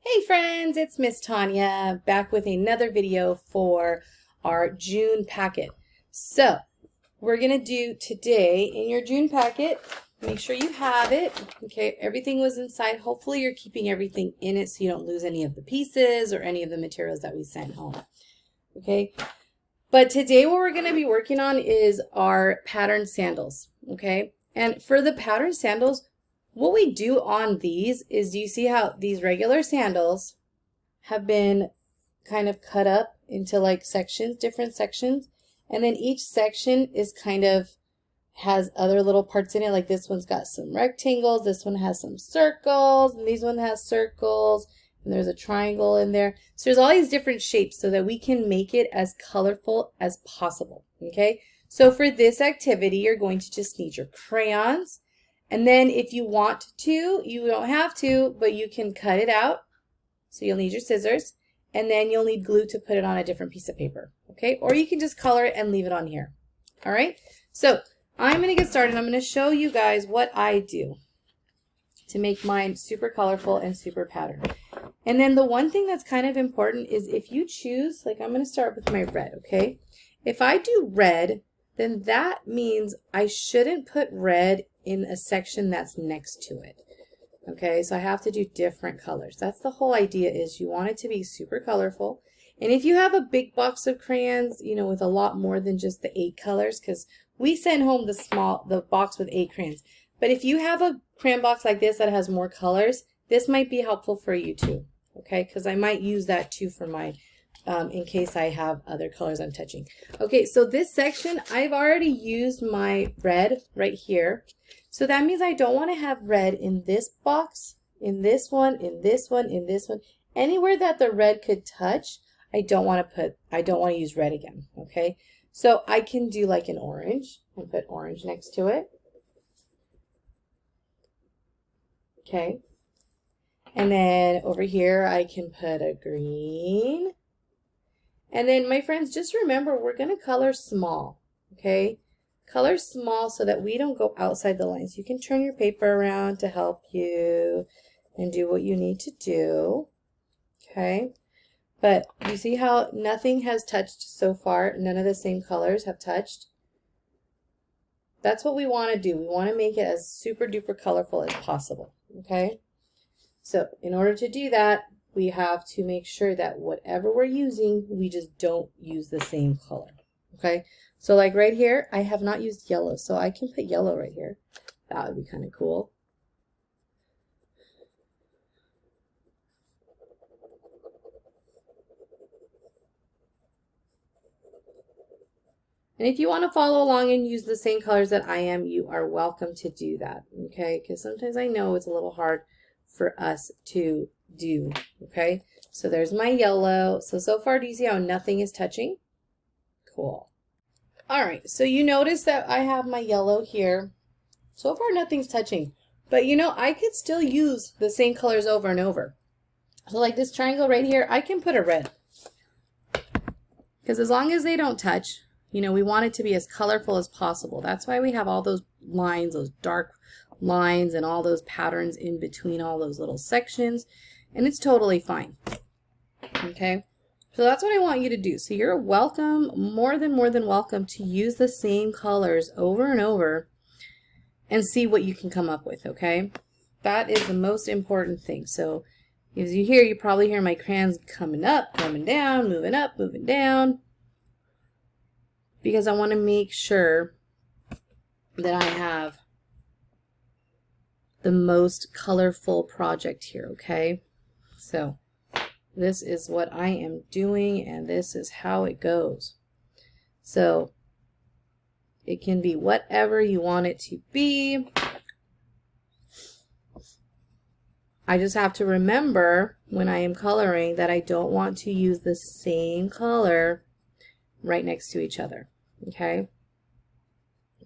Hey friends, it's Miss Tanya back with another video for our June packet. So we're going to do today in your June packet, make sure you have it. Okay, everything was inside. Hopefully you're keeping everything in it so you don't lose any of the pieces or any of the materials that we sent home. Okay, but today what we're going to be working on is our pattern sandals. Okay, and for the pattern sandals, what we do on these is, do you see how these regular sandals have been kind of cut up into like sections, different sections, and then each section is kind of has other little parts in it. Like this one's got some rectangles, this one has some circles, and this one has circles, and there's a triangle in there. So there's all these different shapes so that we can make it as colorful as possible. Okay, so for this activity, you're going to just need your crayons. And then if you want to, you don't have to, but you can cut it out. So you'll need your scissors, and then you'll need glue to put it on a different piece of paper, okay? Or you can just color it and leave it on here, all right? So I'm gonna get started. I'm gonna show you guys what I do to make mine super colorful and super patterned. And then the one thing that's kind of important is if you choose, like I'm gonna start with my red, okay? If I do red, then that means I shouldn't put red in a section that's next to it. Okay, so I have to do different colors. That's the whole idea, is you want it to be super colorful. And if you have a big box of crayons, you know, with a lot more than just the 8 colors, because we sent home the box with 8 crayons. But if you have a crayon box like this that has more colors, this might be helpful for you too. Okay, because I might use that too for my in case I have other colors I'm touching. Okay, so this section, I've already used my red right here. So that means I don't want to have red in this box, in this one, in this one, in this one. Anywhere that the red could touch, I don't want to use red again, okay? So I can do like an orange and put orange next to it. Okay. And then over here, I can put a green. And then, my friends, just remember, we're going to color small, okay? Color small so that we don't go outside the lines. You can turn your paper around to help you and do what you need to do, okay? But you see how nothing has touched so far? None of the same colors have touched. That's what we want to do. We want to make it as super duper colorful as possible, okay? So in order to do that, we have to make sure that whatever we're using, we just don't use the same color, okay? So like right here, I have not used yellow, so I can put yellow right here. That would be kind of cool. And if you want to follow along and use the same colors that I am, you are welcome to do that, okay? Because sometimes I know it's a little hard for us to do, okay? So there's my yellow. So far, do you see how nothing is touching? Cool. All right, so you notice that I have my yellow here. So far, nothing's touching. But you know, I could still use the same colors over and over. So like this triangle right here, I can put a red. Because as long as they don't touch, you know, we want it to be as colorful as possible. That's why we have all those lines, those dark lines, and all those patterns in between all those little sections. And it's totally fine. Okay? So that's what I want you to do. So you're welcome, more than welcome, to use the same colors over and over and see what you can come up with, okay? That is the most important thing. So as you hear, you probably hear my crayons coming up, coming down, moving up, moving down, because I want to make sure that I have the most colorful project here, okay? So this is what I am doing, and this is how it goes. So it can be whatever you want it to be. I just have to remember when I am coloring that I don't want to use the same color right next to each other, okay?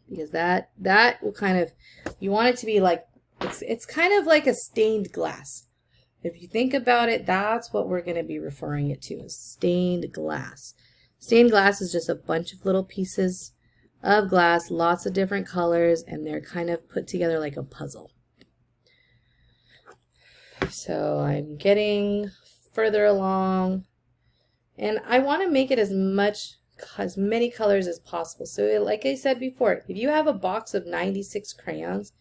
Because that will kind of, you want it to be like, it's kind of like a stained glass. If you think about it, that's what we're going to be referring it to, is stained glass. Stained glass is just a bunch of little pieces of glass, lots of different colors, and they're kind of put together like a puzzle. So I'm getting further along, and I want to make it as many colors as possible. So like I said before, if you have a box of 96 crayons,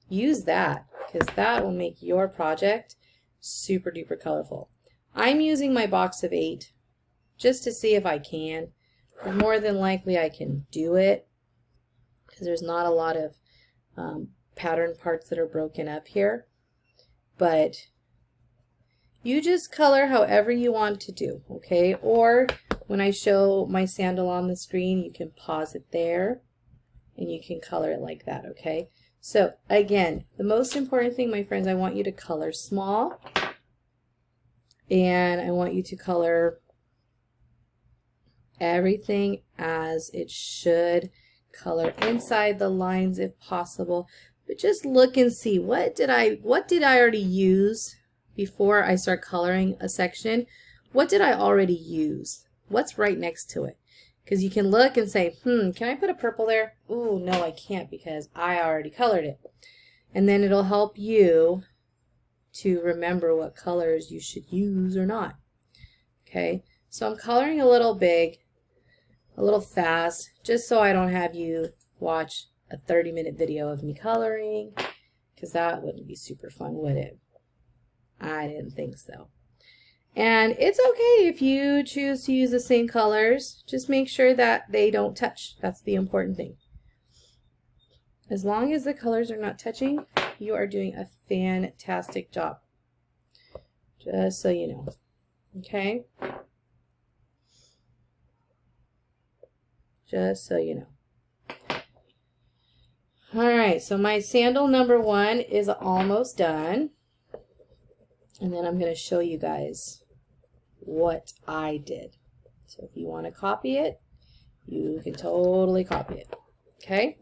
use that, because that will make your project super duper colorful. I'm using my box of 8 just to see if I can. More than likely I can do it, because there's not a lot of pattern parts that are broken up here. But you just color however you want to do, okay? Or when I show my sandal on the screen, you can pause it there and you can color it like that, okay? So again, the most important thing, my friends, I want you to color small, and I want you to color everything as it should. Color inside the lines if possible, but just look and see, what did I already use before I start coloring a section? What did I already use? What's right next to it? Because you can look and say, can I put a purple there? Ooh, no, I can't, because I already colored it. And then it'll help you to remember what colors you should use or not. Okay, so I'm coloring a little big, a little fast, just so I don't have you watch a 30-minute video of me coloring, because that wouldn't be super fun, would it? I didn't think so. And it's okay if you choose to use the same colors. Just make sure that they don't touch. That's the important thing. As long as the colors are not touching, you are doing a fantastic job. Just so you know. Okay? Just so you know. Alright, so my sandal number 1 is almost done. And then I'm going to show you guys what I did. So if you want to copy it, you can totally copy it. Okay?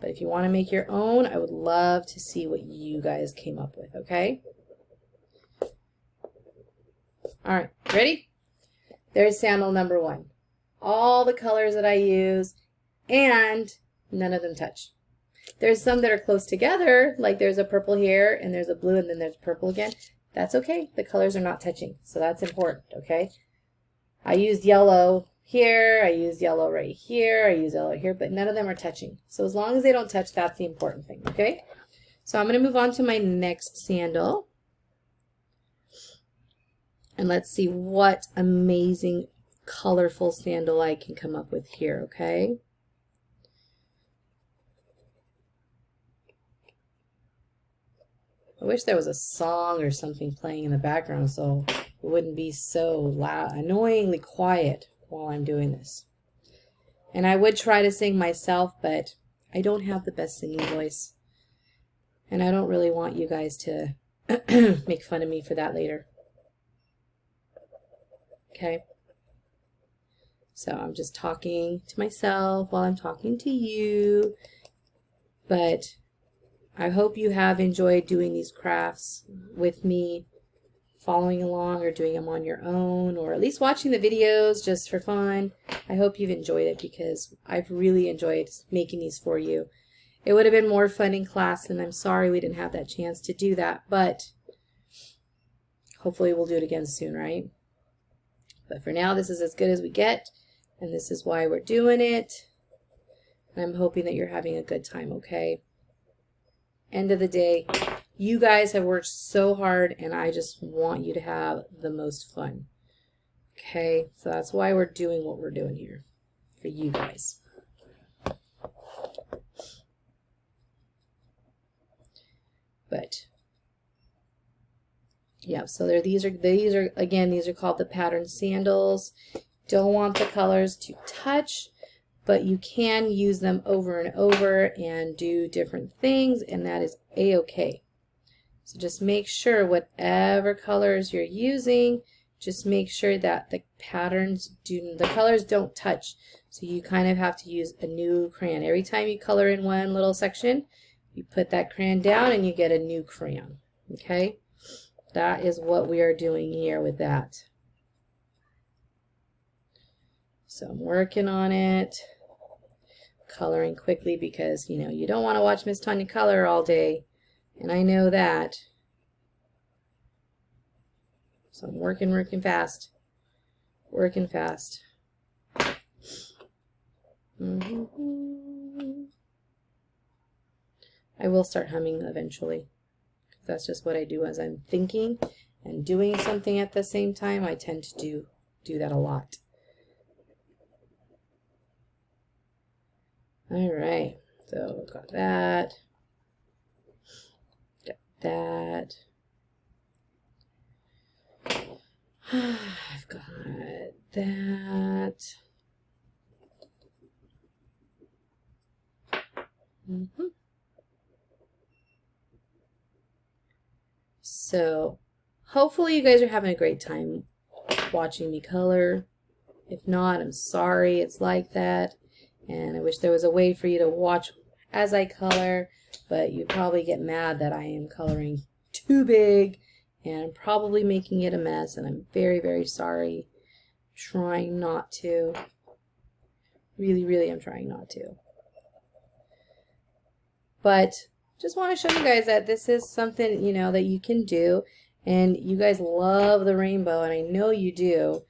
But if you want to make your own, I would love to see what you guys came up with. Okay? Alright, ready? There's sandal number 1. All the colors that I use, and none of them touch. There's some that are close together, like there's a purple here, and there's a blue, and then there's purple again. That's okay. The colors are not touching, so that's important, okay? I used yellow here, I used yellow right here, I used yellow here, but none of them are touching. So as long as they don't touch, that's the important thing, okay? So I'm going to move on to my next sandal. And let's see what amazing, colorful sandal I can come up with here, okay? I wish there was a song or something playing in the background so it wouldn't be so loud, annoyingly quiet while I'm doing this. And I would try to sing myself, but I don't have the best singing voice. And I don't really want you guys to make fun of me for that later. Okay? So I'm just talking to myself while I'm talking to you. But I hope you have enjoyed doing these crafts with me, following along or doing them on your own, or at least watching the videos just for fun. I hope you've enjoyed it, because I've really enjoyed making these for you. It would have been more fun in class, and I'm sorry we didn't have that chance to do that, but hopefully we'll do it again soon, right? But for now, this is as good as we get, and this is why we're doing it. And I'm hoping that you're having a good time, okay? End of the day, you guys have worked so hard, and I just want you to have the most fun. Okay, so that's why we're doing what we're doing here, for you guys. But yeah, so these are again, these are called the pattern sandals. Don't want the colors to touch, but you can use them over and over and do different things, and that is a-okay. So just make sure whatever colors you're using, just make sure that the colors don't touch. So you kind of have to use a new crayon. Every time you color in one little section, you put that crayon down and you get a new crayon. Okay? That is what we are doing here with that. So I'm working on it, coloring quickly, because, you know, you don't want to watch Miss Tanya color all day, and I know that. So I'm working fast. Working fast. I will start humming eventually. That's just what I do as I'm thinking and doing something at the same time. I tend to do that a lot. All right, so we've got that. Got that. I've got that. So hopefully you guys are having a great time watching me color. If not, I'm sorry it's like that. And I wish there was a way for you to watch as I color, but you'd probably get mad that I am coloring too big and I'm probably making it a mess, and I'm very, very sorry. Trying not to. Really, I'm trying not to. But just want to show you guys that this is something, you know, that you can do, and you guys love the rainbow, and I know you do.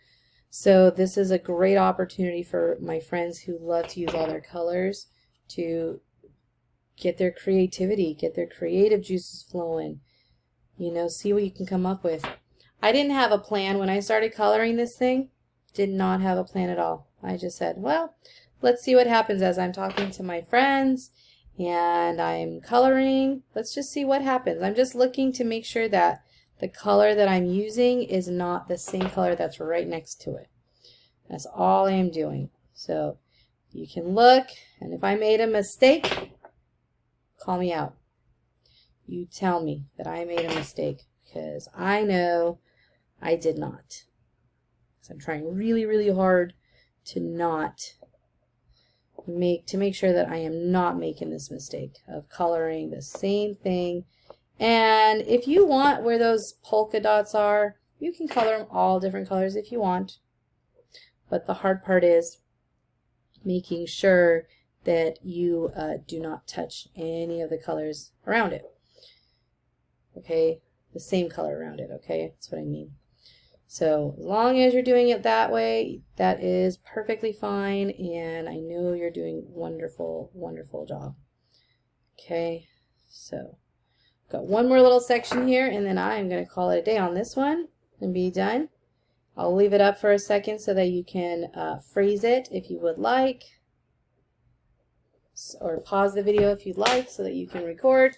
So this is a great opportunity for my friends who love to use all their colors to get their creativity, get their creative juices flowing. You know, see what you can come up with. I didn't have a plan when I started coloring this thing. Did not have a plan at all. I just said, well, let's see what happens as I'm talking to my friends and I'm coloring. Let's just see what happens. I'm just looking to make sure that the color that I'm using is not the same color that's right next to it. That's all I am doing. So you can look, and if I made a mistake, call me out. You tell me that I made a mistake, because I know I did not. So I'm trying really hard to make sure that I am not making this mistake of coloring the same thing. And if you want where those polka dots are, you can color them all different colors if you want. But the hard part is making sure that you do not touch any of the colors around it. Okay, the same color around it, okay? That's what I mean. So as long as you're doing it that way, that is perfectly fine, and I know you're doing wonderful job. Okay, so got one more little section here, and then I'm going to call it a day on this one and be done. I'll leave it up for a second so that you can freeze it if you would like, or pause the video if you'd like so that you can record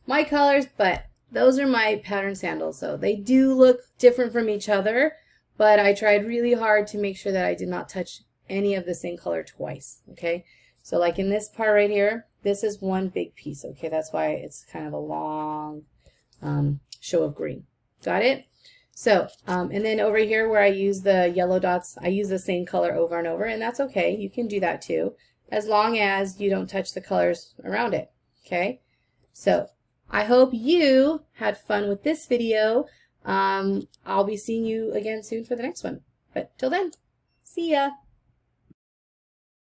my colors. But those are my pattern sandals, so they do look different from each other, but I tried really hard to make sure that I did not touch any of the same color twice. Okay, so like in this part right here, this is one big piece. Okay, that's why it's kind of a long show of green. Got it? So and then over here where I use the yellow dots, I use the same color over and over, and that's okay. You can do that too, as long as you don't touch the colors around it. Okay, so I hope you had fun with this video. I'll be seeing you again soon for the next one. But till then, see ya.